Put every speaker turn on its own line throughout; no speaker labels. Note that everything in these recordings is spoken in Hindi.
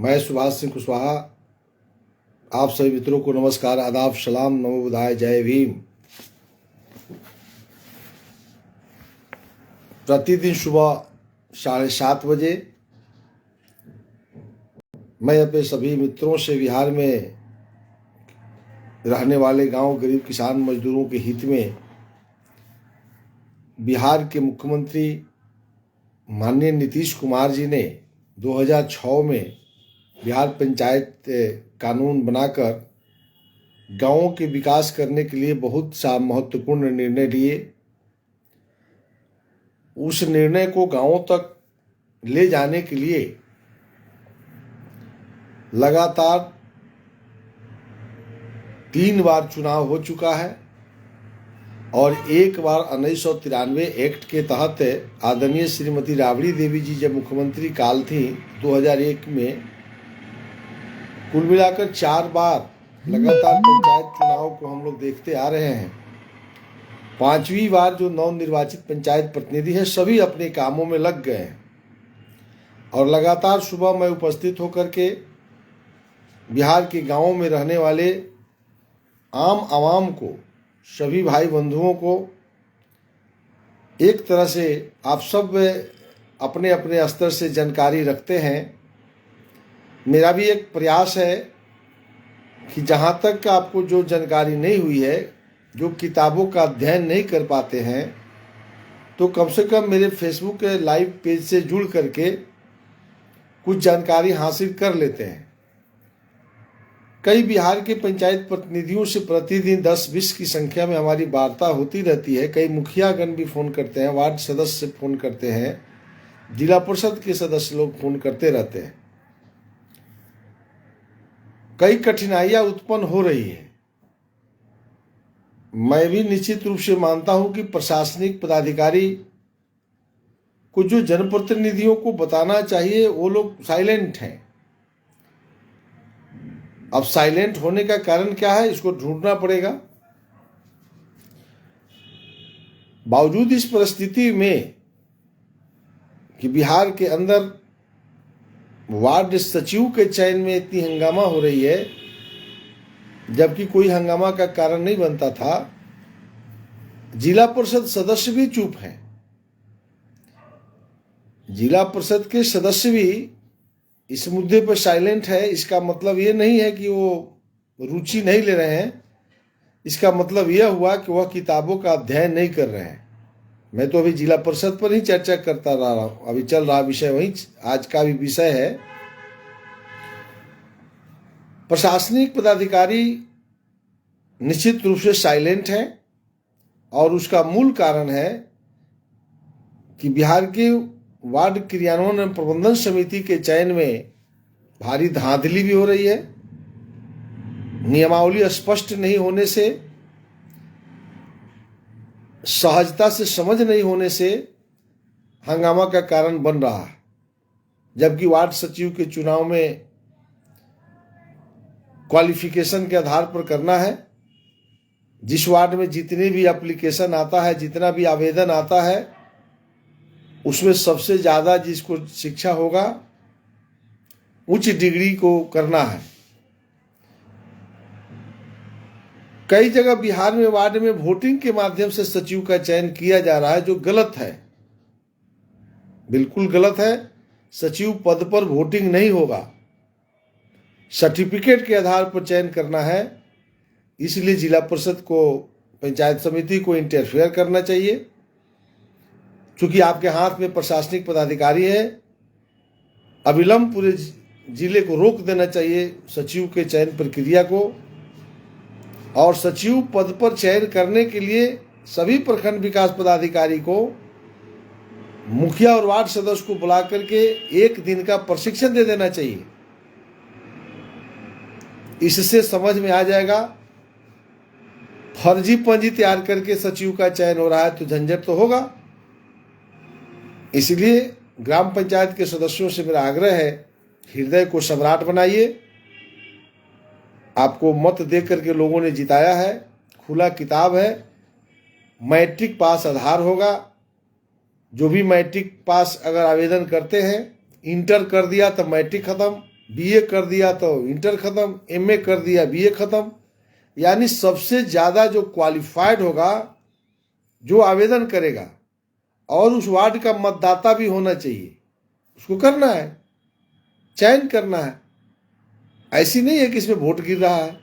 मैं सुभाष सिंह कुशवाहा आप सभी मित्रों को नमस्कार, आदाब, सलाम, नमो बुद्धाय, जय भीम। प्रतिदिन सुबह 7:30 बजे मैं अपने सभी मित्रों से बिहार में रहने वाले गांव गरीब किसान मजदूरों के हित में बिहार के मुख्यमंत्री माननीय नीतीश कुमार जी ने 2006 में बिहार पंचायत कानून बनाकर गांवों के विकास करने के लिए बहुत सा महत्वपूर्ण निर्णय लिए। उस निर्णय को गांवों तक ले जाने के लिए लगातार 3 बार चुनाव हो चुका है और एक बार 1993 एक्ट के तहत आदरणीय श्रीमती राबड़ी देवी जी जब मुख्यमंत्री काल थी 2001 में, कुल मिलाकर 4 बार लगातार पंचायत चुनाव को हम लोग देखते आ रहे हैं। 5वीं बार जो नवनिर्वाचित पंचायत प्रतिनिधि है सभी अपने कामों में लग गए हैं और लगातार सुबह मैं उपस्थित होकर के बिहार के गांवों में रहने वाले आम आवाम को, सभी भाई बंधुओं को, एक तरह से आप सब अपने अपने स्तर से जानकारी रखते हैं। मेरा भी एक प्रयास है कि जहाँ तक आपको जो जानकारी नहीं हुई है, जो किताबों का अध्ययन नहीं कर पाते हैं, तो कम से कम मेरे फेसबुक के लाइव पेज से जुड़ करके कुछ जानकारी हासिल कर लेते हैं। कई बिहार के पंचायत प्रतिनिधियों से प्रतिदिन 10-20 की संख्या में हमारी वार्ता होती रहती है। कई मुखियागण भी फ़ोन करते हैं, वार्ड सदस्य फ़ोन करते हैं, जिला परिषद के सदस्य लोग फ़ोन करते रहते हैं। कई कठिनाइयां उत्पन्न हो रही है। मैं भी निश्चित रूप से मानता हूं कि प्रशासनिक पदाधिकारी को जो जनप्रतिनिधियों को बताना चाहिए वो लोग साइलेंट हैं। अब साइलेंट होने का कारण क्या है, इसको ढूंढना पड़ेगा। बावजूद इस परिस्थिति में कि बिहार के अंदर वार्ड सचिव के चयन में इतनी हंगामा हो रही है, जबकि कोई हंगामा का कारण नहीं बनता था, जिला परिषद सदस्य भी चुप हैं। जिला परिषद के सदस्य भी इस मुद्दे पर साइलेंट है। इसका मतलब ये नहीं है कि वो रुचि नहीं ले रहे हैं, इसका मतलब यह हुआ कि वह किताबों का अध्ययन नहीं कर रहे हैं। मैं तो अभी जिला परिषद पर ही चर्चा करता रहा हूं, अभी चल रहा विषय वही आज का भी विषय है। प्रशासनिक पदाधिकारी निश्चित रूप से साइलेंट हैं और उसका मूल कारण है कि बिहार के वार्ड क्रियान्वयन एवं प्रबंधन समिति के चयन में भारी धांधली भी हो रही है। नियमावली स्पष्ट नहीं होने से, सहजता से समझ नहीं होने से हंगामा का कारण बन रहा है। जबकि वार्ड सचिव के चुनाव में क्वालिफिकेशन के आधार पर करना है। जिस वार्ड में जितने भी एप्लीकेशन आता है, जितना भी आवेदन आता है, उसमें सबसे ज़्यादा जिसको शिक्षा होगा उच्च डिग्री को करना है। कई जगह बिहार में वार्ड में वोटिंग के माध्यम से सचिव का चयन किया जा रहा है, जो गलत है, बिल्कुल गलत है। सचिव पद पर वोटिंग नहीं होगा, सर्टिफिकेट के आधार पर चयन करना है। इसलिए जिला परिषद को, पंचायत समिति को इंटरफेयर करना चाहिए। क्योंकि आपके हाथ में प्रशासनिक पदाधिकारी है, अविलंब पूरे जिले को रोक देना चाहिए सचिव के चयन प्रक्रिया को। और सचिव पद पर चयन करने के लिए सभी प्रखंड विकास पदाधिकारी को, मुखिया और वार्ड सदस्य को बुला करके 1 दिन का प्रशिक्षण दे देना चाहिए। इससे समझ में आ जाएगा। फर्जी पंजी तैयार करके सचिव का चयन हो रहा है तो झंझट तो होगा। इसलिए ग्राम पंचायत के सदस्यों से मेरा आग्रह है, हृदय को सम्राट बनाइए। आपको मत दे करके लोगों ने जिताया है, खुला किताब है, मैट्रिक पास आधार होगा। जो भी मैट्रिक पास अगर आवेदन करते हैं, इंटर कर दिया तो मैट्रिक खत्म, बीए कर दिया तो इंटर खत्म, एमए कर दिया बीए खत्म। यानी सबसे ज्यादा जो क्वालिफाइड होगा, जो आवेदन करेगा, और उस वार्ड का मतदाता भी होना चाहिए, उसको करना है, चयन करना है। ऐसी नहीं है कि इसमें वोट गिर रहा है।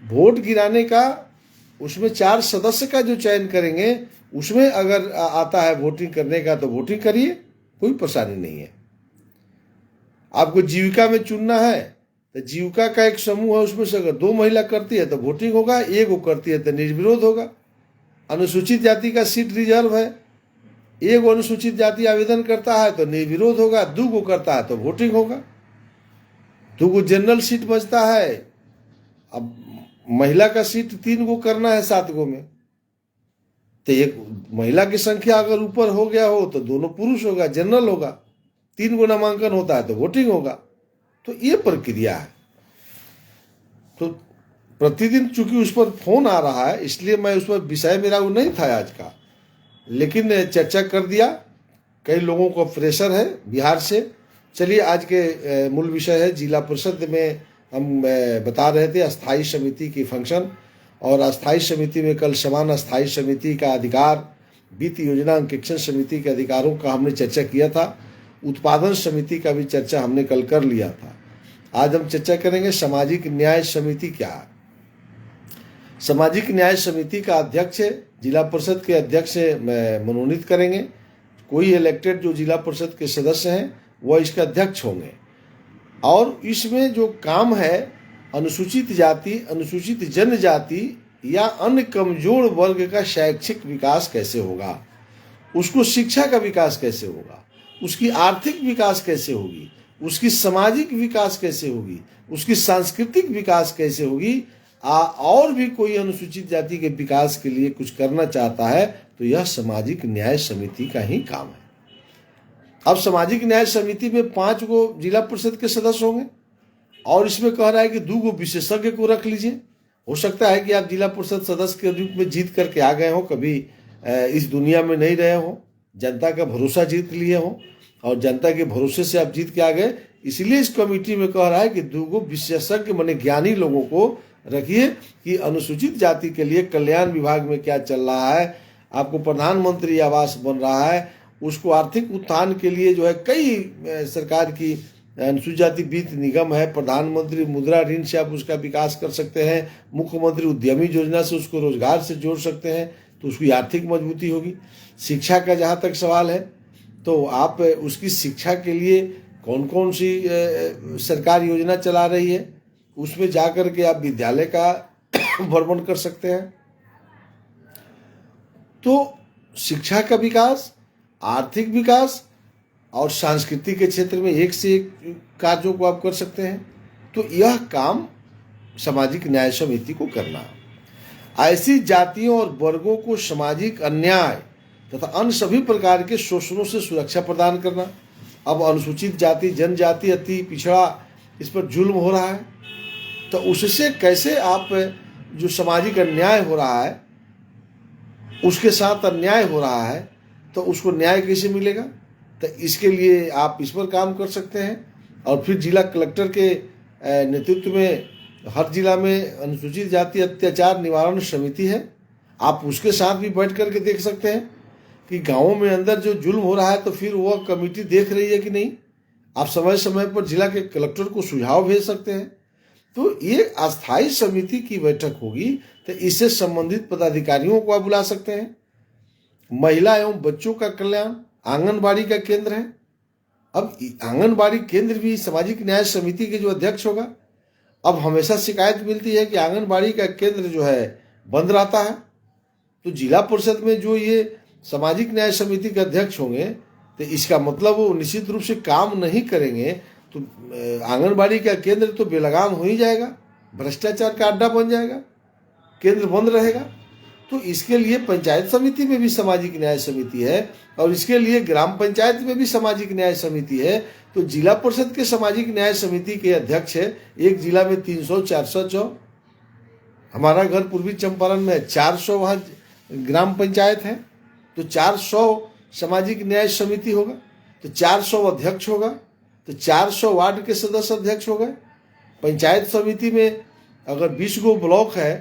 वोट गिराने का, उसमें 4 सदस्य का जो चयन करेंगे, उसमें अगर आता है वोटिंग करने का तो वोटिंग करिए, कोई परेशानी नहीं है। आपको जीविका में चुनना है तो जीविका का एक समूह है, उसमें से अगर 2 महिला करती है तो वोटिंग होगा, 1 वो करती है तो निर्विरोध होगा। अनुसूचित जाति का सीट रिजर्व है, 1 अनुसूचित जाति आवेदन करता है तो निर्विरोध होगा, 2 को करता है तो वोटिंग होगा। 2 को जनरल सीट बचता है, अब महिला का सीट 3 को करना है 7 को में, तो एक महिला की संख्या अगर ऊपर हो गया हो तो दोनों पुरुष होगा, जनरल होगा। 3 को नामांकन होता है तो वोटिंग होगा। तो ये प्रक्रिया है। तो प्रतिदिन चूंकि उस पर फोन आ रहा है, इसलिए मैं उस पर विषय मेरा वो नहीं था आज का, लेकिन चर्चा कर दिया। कई लोगों को प्रेशर है बिहार से। चलिए, आज के मूल विषय है जिला परिषद में हम बता रहे थे अस्थाई समिति की फंक्शन, और अस्थाई समिति में कल समान अस्थाई समिति का अधिकार, वित्त योजना अंकेक्षण समिति के अधिकारों का हमने चर्चा किया था। उत्पादन समिति का भी चर्चा हमने कल कर लिया था। आज हम चर्चा करेंगे सामाजिक न्याय समिति क्या है। सामाजिक न्याय समिति का अध्यक्ष जिला परिषद के अध्यक्ष मनोनीत करेंगे। कोई इलेक्टेड जो जिला परिषद के सदस्य हैं वह इसके अध्यक्ष होंगे। और इसमें जो काम है, अनुसूचित जाति, अनुसूचित जनजाति या अन्य कमजोर वर्ग का शैक्षिक विकास कैसे होगा, उसको शिक्षा का विकास कैसे होगा, उसकी आर्थिक विकास कैसे होगी, उसकी सामाजिक विकास कैसे होगी, उसकी सांस्कृतिक विकास कैसे होगी, और भी कोई अनुसूचित जाति के विकास के लिए कुछ करना चाहता है तो यह सामाजिक न्याय समिति का ही काम है। अब सामाजिक न्याय समिति में 5 को जिला परिषद के सदस्य होंगे, और इसमें कह रहा है कि 2 को विशेषज्ञ को रख लीजिए। हो सकता है कि आप जिला परिषद सदस्य के रूप में जीत करके आ गए हो, कभी इस दुनिया में नहीं रहे हो, जनता का भरोसा जीत लिए हो, और जनता के भरोसे से आप जीत के आ गए। इसलिए इस कमेटी में कह रहा है कि 2 को विशेषज्ञ माने ज्ञानी लोगों को रखिए कि अनुसूचित जाति के लिए कल्याण विभाग में क्या चल रहा है, आपको प्रधानमंत्री आवास बन रहा है, उसको आर्थिक उत्थान के लिए जो है कई सरकार की अनुसूचित जाति वित्त निगम है, प्रधानमंत्री मुद्रा ऋण से आप उसका विकास कर सकते हैं, मुख्यमंत्री उद्यमी योजना से उसको रोजगार से जोड़ सकते हैं, तो उसकी आर्थिक मजबूती होगी। शिक्षा का जहाँ तक सवाल है, तो आप उसकी शिक्षा के लिए कौन कौन सी सरकार योजना चला रही है, उसमें जाकर के आप विद्यालय का भ्रमण कर सकते हैं। तो शिक्षा का विकास, आर्थिक विकास और सांस्कृतिक के क्षेत्र में एक से एक कार्यों को आप कर सकते हैं। तो यह काम सामाजिक न्याय समिति को करना है। ऐसी जातियों और वर्गों को सामाजिक अन्याय तथा अन्य सभी प्रकार के शोषणों से सुरक्षा प्रदान करना। अब अनुसूचित जाति, जनजाति, अति पिछड़ा, इस पर जुल्म हो रहा है, तो उससे कैसे आप जो सामाजिक अन्याय हो रहा है, उसके साथ अन्याय हो रहा है, तो उसको न्याय कैसे मिलेगा, तो इसके लिए आप इस पर काम कर सकते हैं। और फिर जिला कलेक्टर के नेतृत्व में हर जिला में अनुसूचित जाति अत्याचार निवारण समिति है, आप उसके साथ भी बैठ करके देख सकते हैं कि गाँवों में अंदर जो जुल्म हो रहा है तो फिर वह कमेटी देख रही है कि नहीं। आप समय समय पर जिला के कलेक्टर को सुझाव भेज सकते हैं। तो ये अस्थाई समिति की बैठक होगी, तो इससे संबंधित पदाधिकारियों को आप बुला सकते हैं। महिला एवं बच्चों का कल्याण आंगनबाड़ी का केंद्र है। अब आंगनबाड़ी केंद्र भी सामाजिक न्याय समिति के जो अध्यक्ष होगा। अब हमेशा शिकायत मिलती है कि आंगनबाड़ी का केंद्र जो है बंद रहता है, तो जिला परिषद में जो ये सामाजिक न्याय समिति के अध्यक्ष होंगे, तो इसका मतलब वो निश्चित रूप से काम नहीं करेंगे, तो आंगनबाड़ी का केंद्र तो बेलगाम हो ही जाएगा, भ्रष्टाचार का अड्डा बन जाएगा, केंद्र बंद रहेगा। तो इसके लिए पंचायत समिति में भी सामाजिक न्याय समिति है, और इसके लिए ग्राम पंचायत में भी सामाजिक न्याय समिति है। तो जिला परिषद के सामाजिक न्याय समिति के अध्यक्ष है, एक जिला में 300-400, हमारा घर पूर्वी चंपारण में 400 वहाँ ग्राम पंचायत है, तो 400 सामाजिक न्याय समिति होगा, तो 400 अध्यक्ष होगा, तो 400 वार्ड के सदस्य अध्यक्ष हो गए। पंचायत समिति में अगर 20 गो ब्लॉक है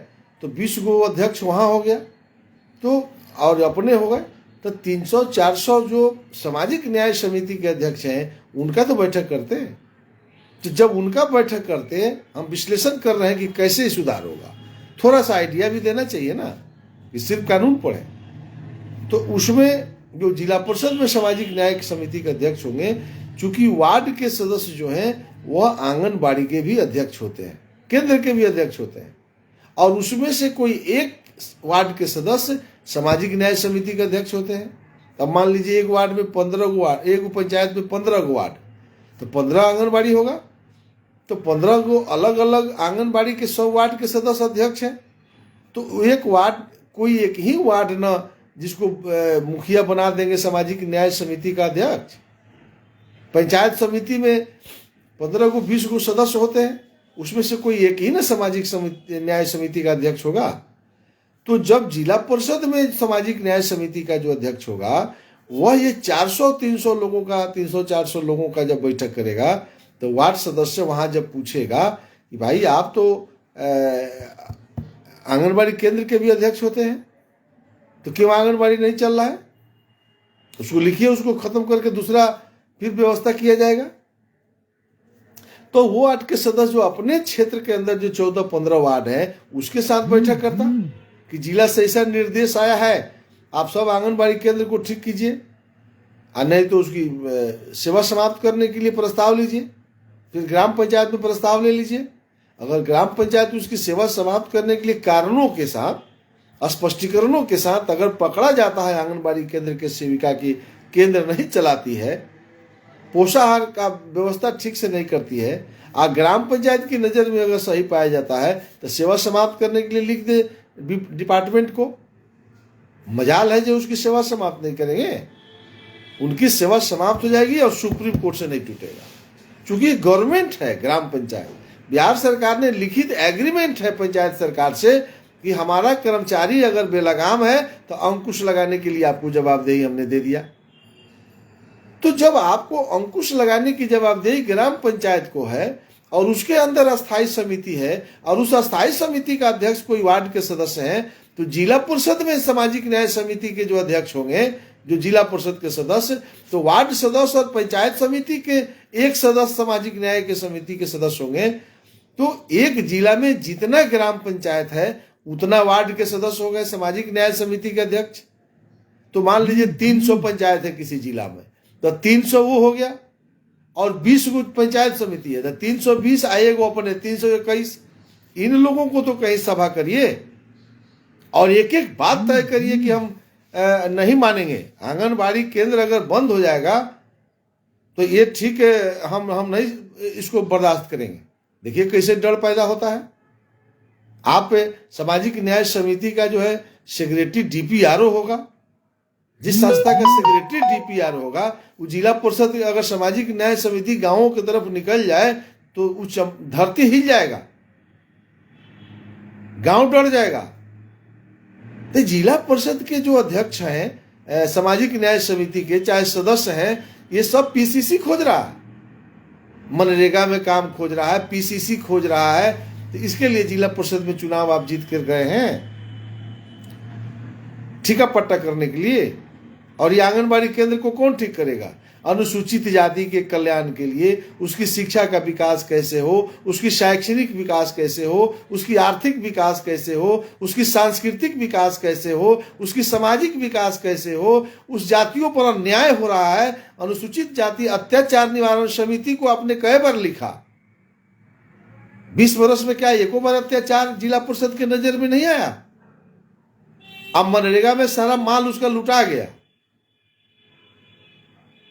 तो 20 गो अध्यक्ष वहाँ हो गया, तो और अपने हो गए, तो 300-400 जो सामाजिक न्याय समिति के अध्यक्ष हैं उनका तो बैठक करते हैं। तो जब उनका बैठक करते हैं, हम विश्लेषण कर रहे हैं कि कैसे सुधार होगा, थोड़ा सा आइडिया भी देना चाहिए ना कि सिर्फ कानून पढ़े। तो उसमें जो जिला परिषद में सामाजिक न्याय समिति के अध्यक्ष होंगे, चूंकि वार्ड के सदस्य जो हैं वह आंगनबाड़ी के भी अध्यक्ष होते हैं, केंद्र के भी अध्यक्ष होते हैं, और उसमें से कोई एक वार्ड के सदस्य सामाजिक न्याय समिति के अध्यक्ष होते हैं। अब मान लीजिए एक वार्ड में 15 गो वार्ड, एक पंचायत में 15 गो वार्ड, तो 15 आंगनबाड़ी होगा, तो 15 गो अलग अलग आंगनबाड़ी के 100 वार्ड के सदस्य अध्यक्ष हैं। तो एक वार्ड, कोई एक ही वार्ड न जिसको मुखिया बना देंगे सामाजिक न्याय समिति का अध्यक्ष। पंचायत समिति में 15 गो 20 गो सदस्य होते हैं, उसमें से कोई एक ही ना सामाजिक न्याय समिति का अध्यक्ष होगा। तो जब जिला परिषद में सामाजिक न्याय समिति का जो अध्यक्ष होगा वह ये 400-300 लोगों का, 300-400 लोगों का जब बैठक करेगा, तो वार्ड सदस्य वहां जब पूछेगा कि भाई आप तो आंगनबाड़ी केंद्र के भी अध्यक्ष होते हैं, तो क्यों आंगनबाड़ी नहीं चल रहा है, उसको लिखिए, उसको खत्म करके दूसरा फिर व्यवस्था किया जाएगा। तो वो वार्ड के सदस्य जो अपने क्षेत्र के अंदर जो 14-15 वार्ड है उसके साथ बैठक करता कि जिला से ऐसा निर्देश आया है, आप सब आंगनबाड़ी केंद्र को ठीक कीजिए, और नहीं तो उसकी सेवा समाप्त करने के लिए प्रस्ताव लीजिए। फिर ग्राम पंचायत में प्रस्ताव ले लीजिए। अगर ग्राम पंचायत उसकी सेवा समाप्त करने के लिए कारणों के साथ, स्पष्टीकरणों के साथ अगर पकड़ा जाता है आंगनबाड़ी केंद्र के सेविका की केंद्र नहीं चलाती है, पोषाहार का व्यवस्था ठीक से नहीं करती है, और ग्राम पंचायत की नज़र में अगर सही पाया जाता है, तो सेवा समाप्त करने के लिए लिख दे डिपार्टमेंट को। मजाल है जो उसकी सेवा समाप्त नहीं करेंगे, उनकी सेवा समाप्त हो जाएगी और सुप्रीम कोर्ट से नहीं टूटेगा। चूंकि गवर्नमेंट है ग्राम पंचायत, बिहार सरकार ने लिखित एग्रीमेंट है पंचायत सरकार से कि हमारा कर्मचारी अगर बेलगाम है तो अंकुश लगाने के लिए आपको जवाबदेही हमने दे दिया। तो जब आपको अंकुश लगाने की जवाबदेही ग्राम पंचायत को है और उसके अंदर अस्थायी समिति है और उस अस्थायी समिति का अध्यक्ष कोई वार्ड के सदस्य हैं, तो जिला परिषद में सामाजिक न्याय समिति के जो अध्यक्ष होंगे, जो जिला परिषद के सदस्य, तो वार्ड सदस्य और पंचायत समिति के एक सदस्य सामाजिक न्याय के समिति के सदस्य होंगे। तो एक जिला में जितना ग्राम पंचायत है उतना वार्ड के सदस्य हो गए सामाजिक न्याय समिति के अध्यक्ष। तो मान लीजिए 300 पंचायत है किसी जिला में, तो 300 वो हो गया, और 20 गो पंचायत समिति है तो 320 आएगा अपने 321। इन लोगों को तो कहीं सभा करिए और एक एक बात तय करिए कि हम नहीं मानेंगे, आंगनबाड़ी केंद्र अगर बंद हो जाएगा तो ये ठीक है, हम नहीं इसको बर्दाश्त करेंगे। देखिए कैसे डर पैदा होता है। आप सामाजिक न्याय समिति का जो है सेक्रेटरी डीपीआरओ होगा, जिस संस्था का सेक्रेटरी डीपीआरओ होगा, वो जिला परिषद अगर सामाजिक न्याय समिति गांवों की तरफ निकल जाए तो धरती हिल जाएगा, गांव डर जाएगा। तो जिला परिषद के जो अध्यक्ष हैं सामाजिक न्याय समिति के, चाहे सदस्य हैं, ये सब पीसीसी खोज रहा है, मनरेगा में काम खोज रहा है, पीसीसी खोज रहा है। तो इसके लिए जिला परिषद में चुनाव आप जीत कर गए हैं ठीका पट्टा करने के लिए। और ये आंगनबाड़ी केंद्र को कौन ठीक करेगा? अनुसूचित जाति के कल्याण के लिए उसकी शिक्षा का विकास कैसे हो, उसकी शैक्षणिक विकास कैसे हो, उसकी आर्थिक विकास कैसे हो, उसकी सांस्कृतिक विकास कैसे हो, उसकी सामाजिक विकास कैसे हो, उस जातियों पर अन्याय हो रहा है। अनुसूचित जाति अत्याचार निवारण समिति को आपने कई बार लिखा, 20 वर्ष में क्या एको बार अत्याचार जिला परिषद के नजर में नहीं आया? अब मनरेगा में सारा माल उसका लुटा गया,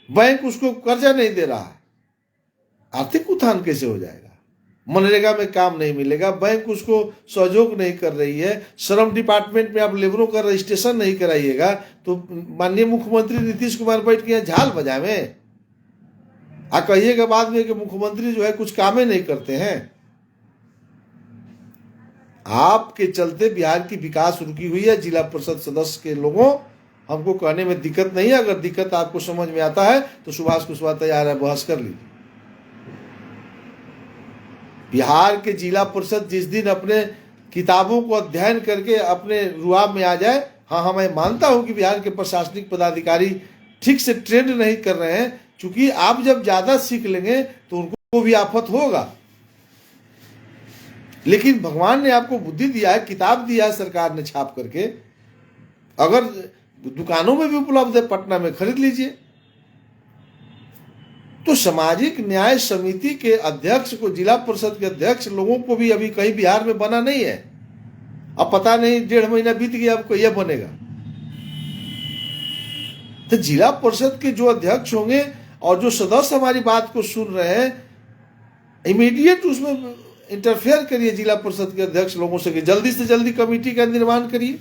बैंक उसको कर्जा नहीं दे रहा है, आर्थिक उत्थान कैसे हो जाएगा? मनरेगा में काम नहीं मिलेगा, बैंक उसको सहयोग नहीं कर रही है, श्रम डिपार्टमेंट में आप लेबरों का रजिस्ट्रेशन नहीं कराइएगा तो माननीय मुख्यमंत्री नीतीश कुमार बैठ के यहाँ झाल बजावे आ कहिएगा बाद में कि मुख्यमंत्री जो है कुछ कामें नहीं करते हैं। आपके चलते बिहार की विकास रुकी हुई है। जिला परिषद सदस्य के लोगों, हमको कहने में दिक्कत नहीं है, अगर दिक्कत आपको समझ में आता है तो सुभाष कुशवाहा तैयार है, बहस कर लीजिए। बिहार के जिला परिषद जिस दिन अपने किताबों को अध्ययन करके अपने रुआब में आ जाए, हाँ मैं मानता हूं कि बिहार के प्रशासनिक पदाधिकारी ठीक से ट्रेंड नहीं कर रहे हैं, क्योंकि आप जब ज्यादा सीख लेंगे तो उनको भी आफत होगा। लेकिन भगवान ने आपको बुद्धि दिया है, किताब दिया है सरकार ने छाप करके, अगर दुकानों में भी उपलब्ध है, पटना में खरीद लीजिए। तो सामाजिक न्याय समिति के अध्यक्ष को, जिला परिषद के अध्यक्ष लोगों को भी अभी कहीं बिहार में बना नहीं है। अब पता नहीं 1.5 महीना बीत गया, अब यह बनेगा। तो जिला परिषद के जो अध्यक्ष होंगे और जो सदस्य हमारी बात को सुन रहे हैं, इमीडिएट उसमें इंटरफेयर करिए जिला परिषद के अध्यक्ष लोगों से जल्दी जल्दी कमेटी का निर्माण करिए।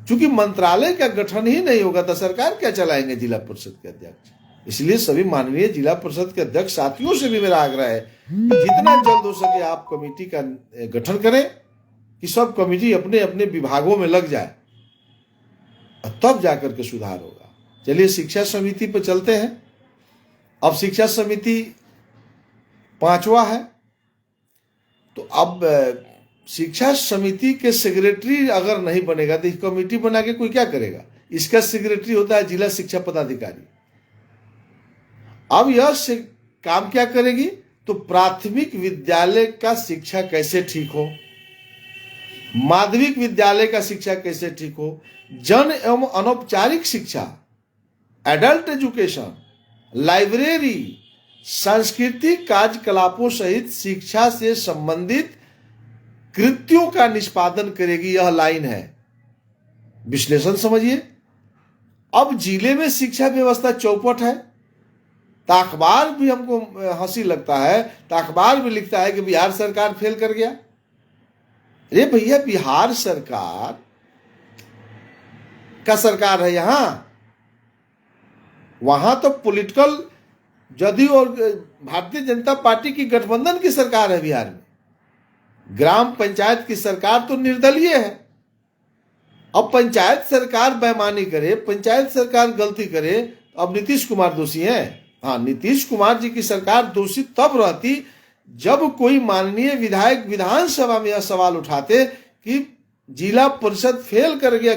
क्योंकि मंत्रालय का गठन ही नहीं होगा तो सरकार क्या चलाएंगे जिला परिषद के अध्यक्ष। इसलिए सभी माननीय जिला परिषद के अध्यक्ष साथियों से भी मेरा आग्रह है कि जितना जल्द हो सके आप कमेटी का गठन करें, कि सब कमेटी अपने अपने विभागों में लग जाए, तब जाकर के सुधार होगा। चलिए शिक्षा समिति पर चलते हैं। अब शिक्षा समिति 5वां है। तो अब शिक्षा समिति के सेक्रेटरी अगर नहीं बनेगा तो कमेटी बना के कोई क्या करेगा। इसका सेक्रेटरी होता है जिला शिक्षा पदाधिकारी। अब यह काम क्या करेगी, तो प्राथमिक विद्यालय का शिक्षा कैसे ठीक हो, माध्यमिक विद्यालय का शिक्षा कैसे ठीक हो, जन एवं अनौपचारिक शिक्षा, एडल्ट एजुकेशन, लाइब्रेरी, सांस्कृतिक कार्यकलापों सहित शिक्षा से संबंधित कृत्यों का निष्पादन करेगी। यह लाइन है, विश्लेषण समझिए। अब जिले में शिक्षा व्यवस्था चौपट है। तो अखबार भी हमको हंसी लगता है, तो अखबार भी लिखता है कि बिहार सरकार फेल कर गया। अरे भैया, बिहार सरकार का सरकार है यहां, वहां तो पॉलिटिकल जदयू और भारतीय जनता पार्टी की गठबंधन की सरकार है। बिहार में ग्राम पंचायत की सरकार तो निर्दलीय है। अब पंचायत सरकार बेईमानी करे, पंचायत सरकार गलती करे, अब नीतीश कुमार दोषी हैं। हाँ, नीतीश कुमार जी की सरकार दोषी तब रहती जब कोई माननीय विधायक विधानसभा में यह सवाल उठाते कि जिला परिषद फेल कर गया,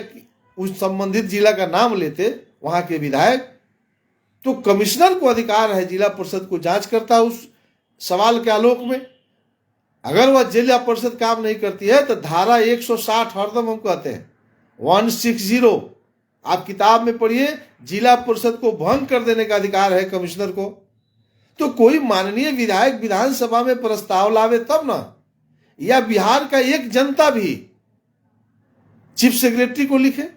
उस संबंधित जिला का नाम लेते वहां के विधायक, तो कमिश्नर को अधिकार है जिला परिषद को जांच करता उस सवाल के आलोक में। अगर वह जिला परिषद काम नहीं करती है तो धारा 160 हरदम हम कहते हैं 160, आप किताब में पढ़िए, जिला परिषद को भंग कर देने का अधिकार है कमिश्नर को। तो कोई माननीय विधायक विधानसभा में प्रस्ताव लावे तब ना, या बिहार का एक जनता भी चीफ सेक्रेटरी को लिखे,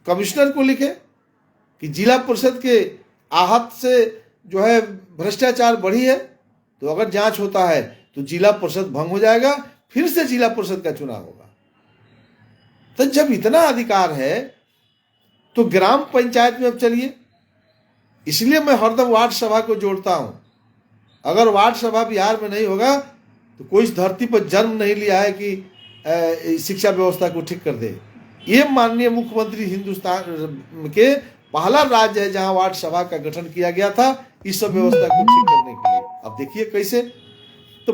कमिश्नर को लिखे कि जिला परिषद के आहत से जो है भ्रष्टाचार बढ़ी है, तो अगर जांच होता है तो जिला परिषद भंग हो जाएगा, फिर से जिला परिषद का चुनाव होगा। तो जब इतना अधिकार है तो ग्राम पंचायत में अब चलिए। इसलिए मैं हरदम वार्ड सभा को जोड़ता हूं। अगर वार्ड सभा बिहार में नहीं होगा तो कोई इस धरती पर जन्म नहीं लिया है कि शिक्षा व्यवस्था को ठीक कर दे। ये माननीय मुख्यमंत्री हिंदुस्तान के पहला राज्य है जहां वार्ड सभा का गठन किया गया था इस सब व्यवस्था को ठीक करने के लिए। अब देखिए कैसे, तो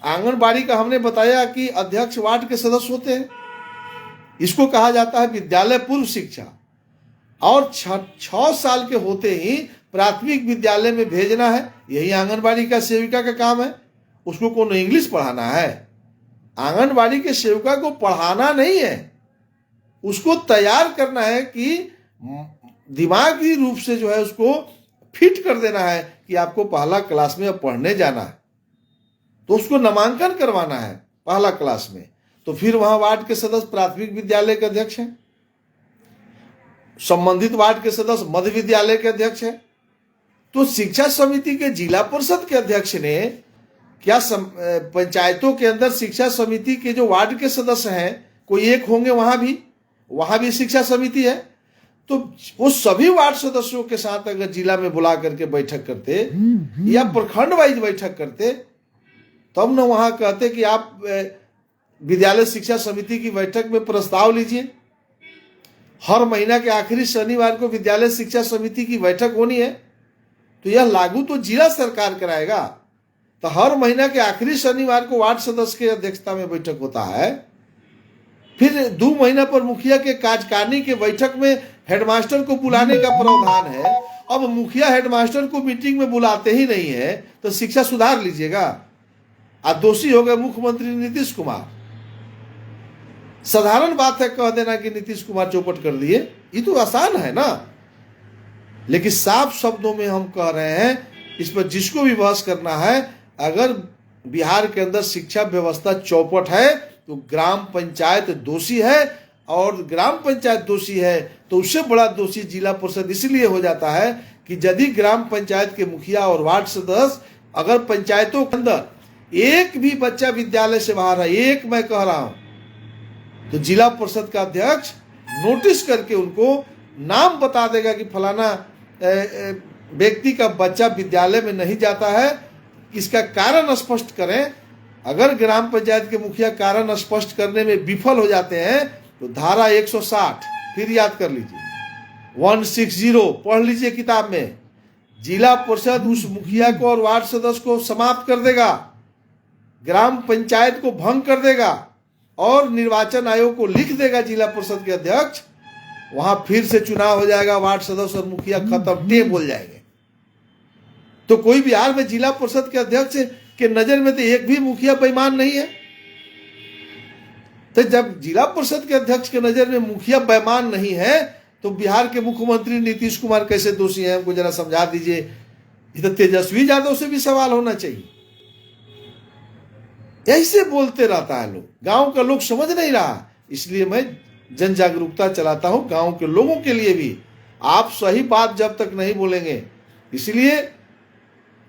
आंगनबाड़ी का हमने बताया कि अध्यक्ष वार्ड के सदस्य होते हैं। इसको कहा जाता है विद्यालय पूर्व शिक्षा। और 6 साल के होते ही प्राथमिक विद्यालय में भेजना है, यही आंगनबाड़ी का सेविका का काम है। उसको कौन इंग्लिश पढ़ाना है? आंगनबाड़ी के सेविका को पढ़ाना नहीं है, उसको तैयार करना है कि दिमागी रूप से जो है उसको फिट कर देना है कि आपको पहला क्लास में अब पढ़ने जाना है, तो उसको नामांकन करवाना है पहला क्लास में। तो फिर वहां वार्ड के सदस्य प्राथमिक विद्यालय के अध्यक्ष हैं, संबंधित वार्ड के सदस्य मध्य विद्यालय के अध्यक्ष हैं। तो शिक्षा समिति के जिला परिषद के अध्यक्ष ने क्या पंचायतों के अंदर शिक्षा समिति के जो वार्ड के सदस्य हैं कोई एक होंगे, वहां भी शिक्षा समिति है, तो वो सभी वार्ड सदस्यों के साथ अगर जिला में बुला करके बैठक करते या प्रखंड वाइज बैठक करते, तब न वहां कहते कि आप विद्यालय शिक्षा समिति की बैठक में प्रस्ताव लीजिए। हर महीना के आखिरी शनिवार को विद्यालय शिक्षा समिति की बैठक होनी है, तो यह लागू तो जिला सरकार कराएगा। तो हर महीना के आखिरी शनिवार को वार्ड सदस्य की अध्यक्षता में बैठक होता है। फिर 2 महीना पर मुखिया के कार्यकारिणी के बैठक में हेडमास्टर को बुलाने का प्रावधान है। अब मुखिया हेडमास्टर को मीटिंग में बुलाते ही नहीं है तो शिक्षा सुधार लीजिएगा। दोषी हो गए मुख्यमंत्री नीतीश कुमार। साधारण बात है कह देना कि नीतीश कुमार चौपट कर दिए, ये तो आसान है ना। लेकिन साफ शब्दों में हम कह रहे हैं, इस पर जिसको भी बहस करना है, अगर बिहार के अंदर शिक्षा व्यवस्था चौपट है तो ग्राम पंचायत दोषी है, और ग्राम पंचायत दोषी है तो उससे बड़ा दोषी जिला परिषद इसलिए हो जाता है कि यदि ग्राम पंचायत के मुखिया और वार्ड सदस्य अगर पंचायतों के अंदर एक भी बच्चा विद्यालय से बाहर है, एक मैं कह रहा हूं, तो जिला परिषद का अध्यक्ष नोटिस करके उनको नाम बता देगा कि फलाना व्यक्ति का बच्चा विद्यालय में नहीं जाता है, इसका कारण स्पष्ट करें। अगर ग्राम पंचायत के मुखिया कारण स्पष्ट करने में विफल हो जाते हैं तो धारा 160 फिर याद कर लीजिए, 160 पढ़ लीजिए किताब में, जिला परिषद उस मुखिया को और वार्ड सदस्य को समाप्त कर देगा, ग्राम पंचायत को भंग कर देगा और निर्वाचन आयोग को लिख देगा जिला परिषद के अध्यक्ष, वहां फिर से चुनाव हो जाएगा, वार्ड सदस्य और मुखिया खत्म, टे बोल जाएंगे। तो कोई बिहार में जिला परिषद के अध्यक्ष के नजर में तो एक भी मुखिया बेईमान नहीं है। तो जब जिला परिषद के अध्यक्ष के नजर में मुखिया बेईमान नहीं है तो बिहार के मुख्यमंत्री नीतीश कुमार कैसे दोषी हैं, हमको जरा समझा दीजिए। ये तो तेजस्वी यादव से भी सवाल होना चाहिए। ऐसे बोलते रहता है लोग, गांव का लोग समझ नहीं रहा। इसलिए मैं जन जागरूकता चलाता हूं गांव के लोगों के लिए भी। आप सही बात जब तक नहीं बोलेंगे, इसलिए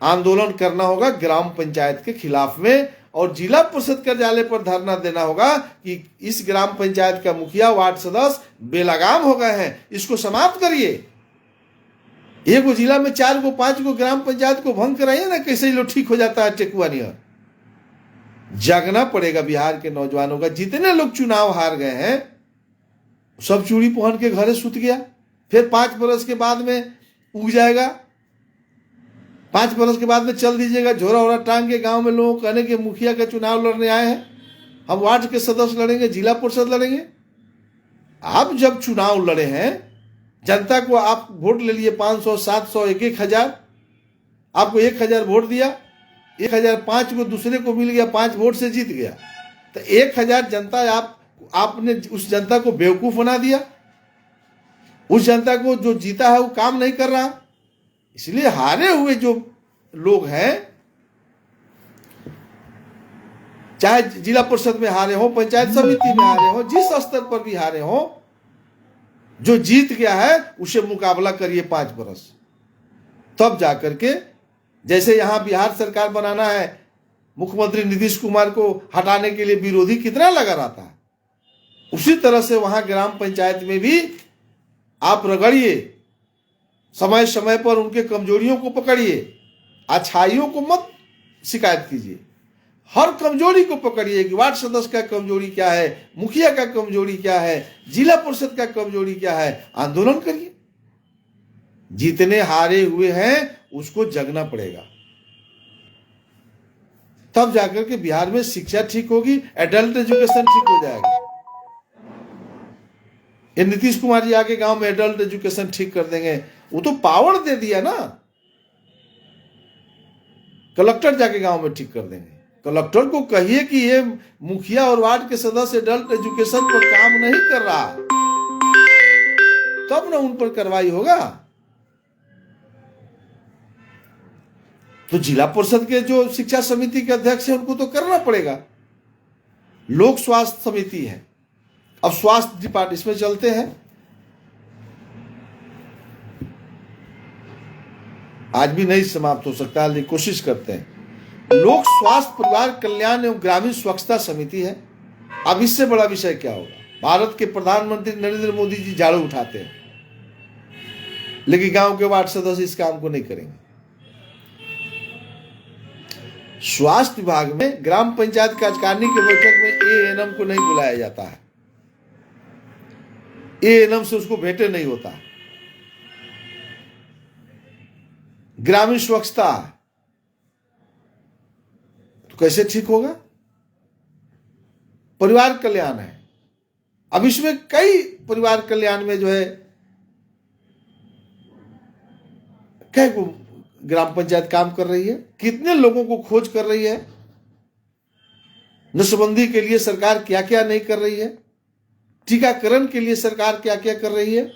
आंदोलन करना होगा ग्राम पंचायत के खिलाफ में, और जिला परिषद कार्यालय पर धरना देना होगा कि इस ग्राम पंचायत का मुखिया वार्ड सदस्य बेलगाम हो गए हैं, इसको समाप्त करिए। एक जिला में 4 को 5 को ग्राम पंचायत को भंग कराइए ना, कैसे लोग ठीक हो जाता है टेकुआ नियर। जागना पड़ेगा बिहार के नौजवानों का। जितने लोग चुनाव हार गए हैं सब चूड़ी पहन के घरे सुत गया, फिर 5 बरस के बाद में उग जाएगा। 5 बरस के बाद में चल दीजिएगा झोरा वोरा टांग के गांव में लोग कहने के मुखिया का चुनाव लड़ने आए हैं, हम वार्ड के सदस्य लड़ेंगे, जिला परिषद लड़ेंगे। आप जब चुनाव लड़े हैं, जनता को आप वोट ले लिए 500 700 1,000, आपको 1,000 वोट दिया, 1,005 को दूसरे को मिल गया, 5 वोट से जीत गया। तो 1,000 जनता आपने उस जनता को बेवकूफ बना दिया। उस जनता को जो जीता है वो काम नहीं कर रहा। इसलिए हारे हुए जो लोग हैं, चाहे जिला परिषद में हारे हो, पंचायत समिति में हारे हो, जिस स्तर पर भी हारे हो, जो जीत गया है उसे मुकाबला करिए 5 बरस, तब जाकर के, जैसे यहां बिहार सरकार बनाना है, मुख्यमंत्री नीतीश कुमार को हटाने के लिए विरोधी कितना लगा रहता है, उसी तरह से वहां ग्राम पंचायत में भी आप रगड़िए, समय समय पर उनके कमजोरियों को पकड़िए, अच्छाइयों को मत शिकायत कीजिए, हर कमजोरी को पकड़िए कि वार्ड सदस्य का कमजोरी क्या है, मुखिया का कमजोरी क्या है, जिला परिषद का कमजोरी क्या है, आंदोलन करिए। जितने हारे हुए हैं उसको जगना पड़ेगा, तब जाकर के बिहार में शिक्षा ठीक होगी, एडल्ट एजुकेशन ठीक हो जाएगा। ये नीतीश कुमार जी आके गांव में एडल्ट एजुकेशन ठीक कर देंगे, वो तो पावर दे दिया ना, कलेक्टर जाके गांव में ठीक कर देंगे। कलेक्टर को कहिए कि ये मुखिया और वार्ड के सदस्य एडल्ट एजुकेशन पर काम नहीं कर रहा, तब ना उन पर कार्रवाई होगा। तो जिला परिषद के जो शिक्षा समिति के अध्यक्ष हैं उनको तो करना पड़ेगा। लोक स्वास्थ्य समिति है, अब स्वास्थ्य डिपार्टमेंट इसमें चलते हैं। आज भी नहीं समाप्त हो सकता, लेकिन कोशिश करते हैं। लोक स्वास्थ्य परिवार कल्याण एवं ग्रामीण स्वच्छता समिति है। अब इससे बड़ा विषय क्या होगा। भारत के प्रधानमंत्री नरेंद्र मोदी जी झाड़ू उठाते हैं, लेकिन गांव के वार्ड सदस्य इस काम को नहीं करेंगे। स्वास्थ्य विभाग में ग्राम पंचायत कार्यकारिणी की बैठक में एएनएम को नहीं बुलाया जाता है, एएनएम से उसको भेंटे नहीं होता। ग्रामीण स्वच्छता, तो कैसे ठीक होगा? परिवार कल्याण है। अब इसमें कई परिवार कल्याण में जो है कई ग्राम पंचायत काम कर रही है, कितने लोगों को खोज कर रही है। नशबंदी के लिए सरकार क्या क्या नहीं कर रही है, टीकाकरण के लिए सरकार क्या क्या कर रही है।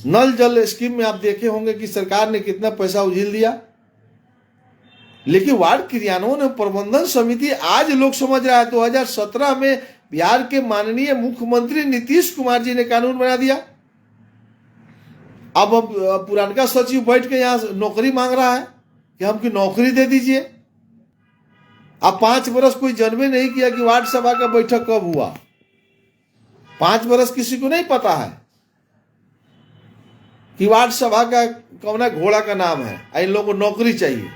नल जल स्कीम में आप देखे होंगे कि सरकार ने कितना पैसा उझिल दिया, लेकिन वार्ड क्रियान्वयन और प्रबंधन समिति आज लोग समझ रहा है 2017 में बिहार के माननीय मुख्यमंत्री नीतीश कुमार जी ने कानून बना दिया। अब पुरानका सचिव बैठ के यहां नौकरी मांग रहा है कि हमको नौकरी दे दीजिए। अब 5 बरस कोई जन्मे नहीं किया कि वार्ड सभा का बैठक कब हुआ। 5 बरस किसी को नहीं पता है कि वार्ड सभा का कौन घोड़ा का नाम है, इन लोगों को नौकरी चाहिए।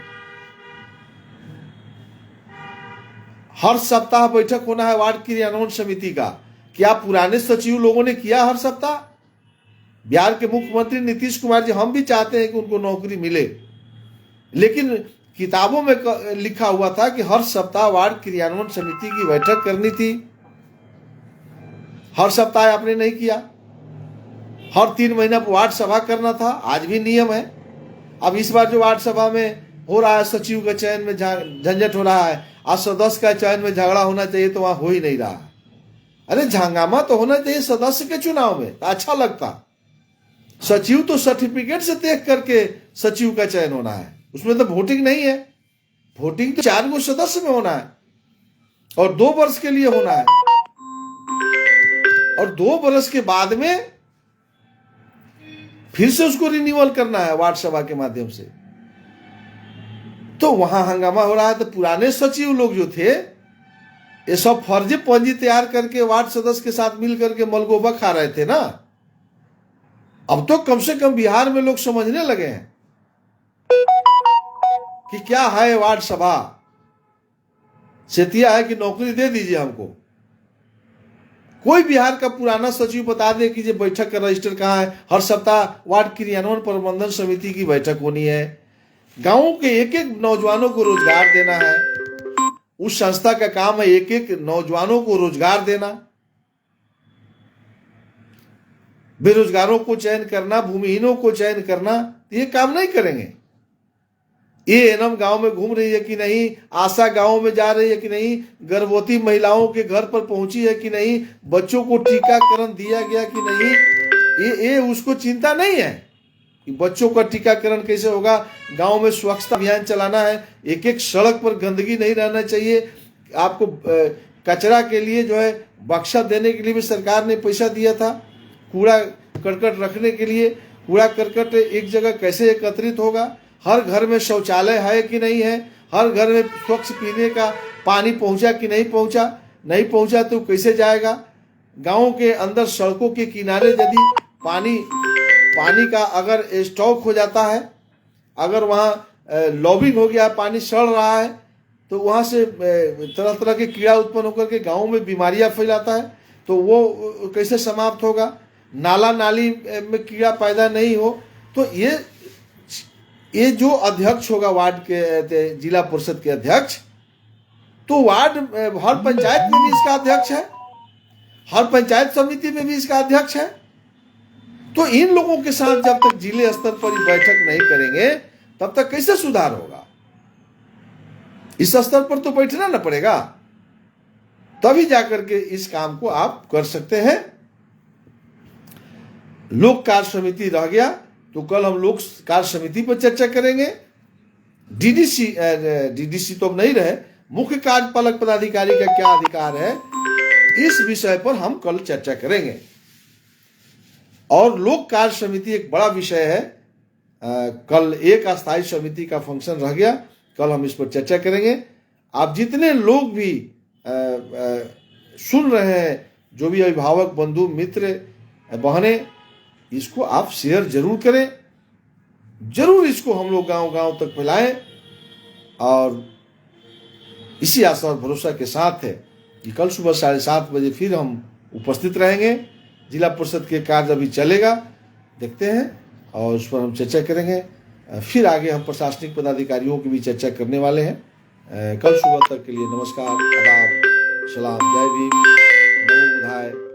हर सप्ताह बैठक होना है वार्ड क्रियान्वयन समिति का। क्या पुराने सचिव लोगों ने किया हर सप्ताह? बिहार के मुख्यमंत्री नीतीश कुमार जी हम भी चाहते हैं कि उनको नौकरी मिले, लेकिन किताबों में लिखा हुआ था कि हर सप्ताह वार्ड क्रियान्वयन समिति की बैठक करनी थी। हर सप्ताह आपने नहीं किया। हर 3 महीना पर वार्ड सभा करना था, आज भी नियम है। अब इस बार जो वार्ड सभा में हो रहा है, सचिव के चयन में झंझट हो रहा है, आज सदस्य का चयन में झगड़ा होना चाहिए तो वहां हो ही नहीं रहा। अरे झंगामा तो होना चाहिए सदस्य के चुनाव में, तो अच्छा लगता। सचिव तो सर्टिफिकेट से देख करके सचिव का चयन होना है, उसमें तो वोटिंग नहीं है। वोटिंग तो 4 गो सदस्य में होना है और 2 वर्ष के लिए होना है, और 2 वर्ष के बाद में फिर से उसको रिन्यूअल करना है वार्ड सभा के माध्यम से। तो वहां हंगामा हो रहा है। तो पुराने सचिव लोग जो थे ये सब फर्जी पंजी तैयार करके वार्ड सदस्य के साथ मिल करके मलगोबा खा रहे थे ना। अब तो कम से कम बिहार में लोग समझने लगे हैं कि क्या है वार्ड सभा। सेतिया है कि नौकरी दे दीजिए हमको। कोई बिहार का पुराना सचिव बता दे कि ये बैठक का रजिस्टर कहाँ है। हर सप्ताह वार्ड क्रियान्वयन प्रबंधन समिति की बैठक होनी है। गांवों के एक एक नौजवानों को रोजगार देना है। उस संस्था का काम है एक एक नौजवानों को रोजगार देना, बेरोजगारों को चयन करना, भूमिहीनों को चयन करना। ये काम नहीं करेंगे। ये एनम गांव में घूम रही है कि नहीं, आशा गांव में जा रही है कि नहीं, गर्भवती महिलाओं के घर पर पहुंची है कि नहीं, बच्चों को टीकाकरण दिया गया कि नहीं, ये उसको चिंता नहीं है कि बच्चों का टीकाकरण कैसे होगा। गांव में स्वच्छता अभियान चलाना है। एक एक सड़क पर गंदगी नहीं रहना चाहिए। आपको कचरा के लिए जो है बक्सा देने के लिए भी सरकार ने पैसा दिया था। कूड़ा करकट रखने के लिए कूड़ा करकट एक जगह कैसे एकत्रित होगा। हर घर में शौचालय है कि नहीं है, हर घर में स्वच्छ पीने का पानी पहुंचा कि नहीं पहुंचा, नहीं पहुंचा तो कैसे जाएगा। गांव के अंदर सड़कों के किनारे यदि पानी का अगर स्टॉक हो जाता है, अगर वहाँ लॉबिंग हो गया, पानी सड़ रहा है, तो वहाँ से तरह तरह के कीड़ा उत्पन्न होकर के गाँव में बीमारियाँ फैलाता है, तो वो कैसे समाप्त होगा। नाला नाली में कीड़ा पैदा नहीं हो। तो ये जो अध्यक्ष होगा वार्ड के, जिला परिषद के अध्यक्ष, तो वार्ड हर पंचायत में भी इसका अध्यक्ष है, हर पंचायत समिति में भी इसका अध्यक्ष है। तो इन लोगों के साथ जब तक जिले स्तर पर बैठक नहीं करेंगे तब तक कैसे सुधार होगा। इस स्तर पर तो बैठना ना पड़ेगा, तभी जाकर के इस काम को आप कर सकते हैं। लोक कार्य समिति रह गया, तो कल हम लोक कार्य समिति पर चर्चा करेंगे। डीडीसी तो अब नहीं रहे, मुख्य कार्यपालक पदाधिकारी का क्या अधिकार है, इस विषय पर हम कल चर्चा करेंगे। और लोक कार्य समिति एक बड़ा विषय है। कल एक अस्थायी समिति का फंक्शन रह गया, कल हम इस पर चर्चा करेंगे। आप जितने लोग भी सुन रहे हैं, जो भी अभिभावक बंधु मित्र बहनें, इसको आप शेयर जरूर करें, जरूर इसको हम लोग गांव गांव तक फैलाएं। और इसी आशा और भरोसा के साथ है कि कल सुबह 7:30 बजे फिर हम उपस्थित रहेंगे। जिला परिषद के कार्य अभी चलेगा, देखते हैं, और उस पर हम चर्चा करेंगे। फिर आगे हम प्रशासनिक पदाधिकारियों की भी चर्चा करने वाले हैं। कल सुबह तक के लिए नमस्कार, आदाब, सलाम, जय भीम, नमो बुद्धाय।